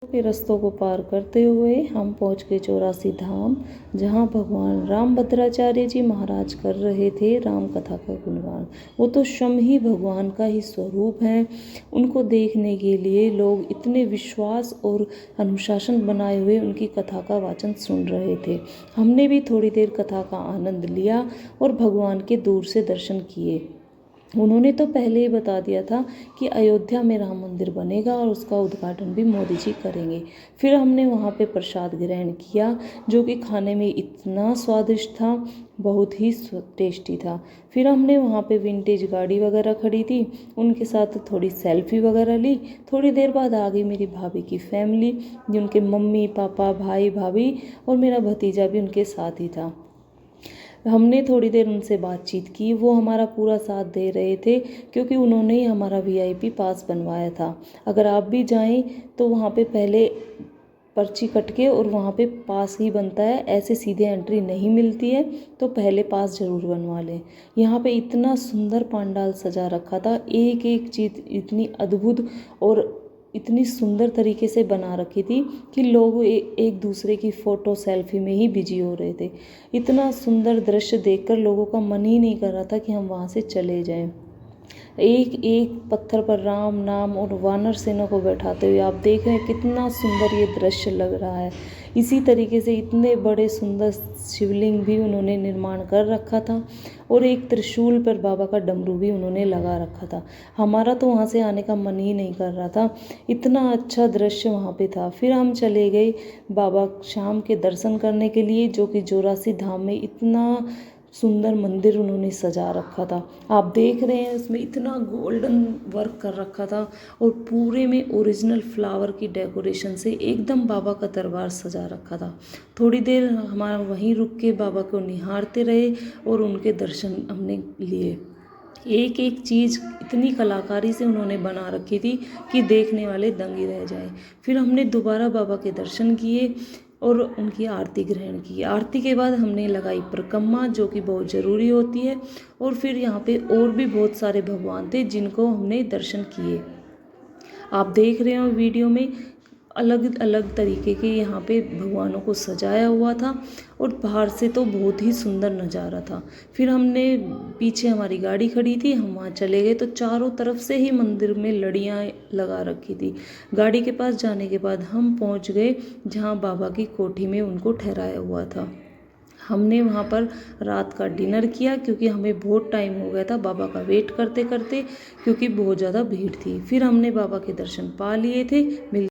के रस्तों को पार करते हुए हम पहुंच गए 84 धाम, जहां भगवान रामभद्राचार्य जी महाराज कर रहे थे राम कथा का गुणगान। वो तो स्वयं ही भगवान का ही स्वरूप हैं। उनको देखने के लिए लोग इतने विश्वास और अनुशासन बनाए हुए उनकी कथा का वाचन सुन रहे थे। हमने भी थोड़ी देर कथा का आनंद लिया और भगवान के दूर से दर्शन किए। उन्होंने तो पहले ही बता दिया था कि अयोध्या में राम मंदिर बनेगा और उसका उद्घाटन भी मोदी जी करेंगे। फिर हमने वहाँ पे प्रसाद ग्रहण किया, जो कि खाने में इतना स्वादिष्ट था, बहुत ही टेस्टी था। फिर हमने वहाँ पे विंटेज गाड़ी वगैरह खड़ी थी, उनके साथ थोड़ी सेल्फी वगैरह ली। थोड़ी देर बाद आ गई मेरी भाभी की फैमिली, जिनके मम्मी पापा भाई भाभी और मेरा भतीजा भी उनके साथ ही था। हमने थोड़ी देर उनसे बातचीत की। वो हमारा पूरा साथ दे रहे थे, क्योंकि उन्होंने ही हमारा वीआईपी पास बनवाया था। अगर आप भी जाएं तो वहाँ पे पहले पर्ची कट के और वहाँ पे पास ही बनता है, ऐसे सीधे एंट्री नहीं मिलती है, तो पहले पास ज़रूर बनवा लें। यहाँ पे इतना सुंदर पंडाल सजा रखा था, एक एक चीज़ इतनी अद्भुत और इतनी सुंदर तरीके से बना रखी थी कि लोग एक दूसरे की फ़ोटो सेल्फी में ही बिजी हो रहे थे। इतना सुंदर दृश्य देखकर लोगों का मन ही नहीं कर रहा था कि हम वहाँ से चले जाएं। एक एक पत्थर पर राम नाम और वानर सेना को बैठाते हुए आप देख रहे हैं कितना सुंदर ये दृश्य लग रहा है। इसी तरीके से इतने बड़े सुंदर शिवलिंग भी उन्होंने निर्माण कर रखा था और एक त्रिशूल पर बाबा का डमरू भी उन्होंने लगा रखा था। हमारा तो वहाँ से आने का मन ही नहीं कर रहा था, इतना अच्छा दृश्य वहाँ पे था। फिर हम चले गए बाबा शाम के दर्शन करने के लिए, जो कि 84 धाम में इतना सुंदर मंदिर उन्होंने सजा रखा था। आप देख रहे हैं उसमें इतना गोल्डन वर्क कर रखा था और पूरे में ओरिजिनल फ्लावर की डेकोरेशन से एकदम बाबा का दरबार सजा रखा था। थोड़ी देर हमारा वहीं रुक के बाबा को निहारते रहे और उनके दर्शन हमने लिए। एक एक चीज़ इतनी कलाकारी से उन्होंने बना रखी थी कि देखने वाले दंग ही रह जाए। फिर हमने दोबारा बाबा के दर्शन किए और उनकी आरती ग्रहण की। आरती के बाद हमने लगाई परिक्रमा, जो कि बहुत ज़रूरी होती है। और फिर यहाँ पे और भी बहुत सारे भगवान थे जिनको हमने दर्शन किए। आप देख रहे हो वीडियो में अलग अलग तरीके के यहाँ पे भगवानों को सजाया हुआ था और बाहर से तो बहुत ही सुंदर नज़ारा था। फिर हमने पीछे हमारी गाड़ी खड़ी थी, हम वहाँ चले गए तो चारों तरफ से ही मंदिर में लड़ियाँ लगा रखी थी। गाड़ी के पास जाने के बाद हम पहुँच गए जहाँ बाबा की कोठी में उनको ठहराया हुआ था। हमने वहाँ पर रात का डिनर किया, क्योंकि हमें बहुत टाइम हो गया था बाबा का वेट करते करते, क्योंकि बहुत ज़्यादा भीड़ थी। फिर हमने बाबा के दर्शन पा लिए थे।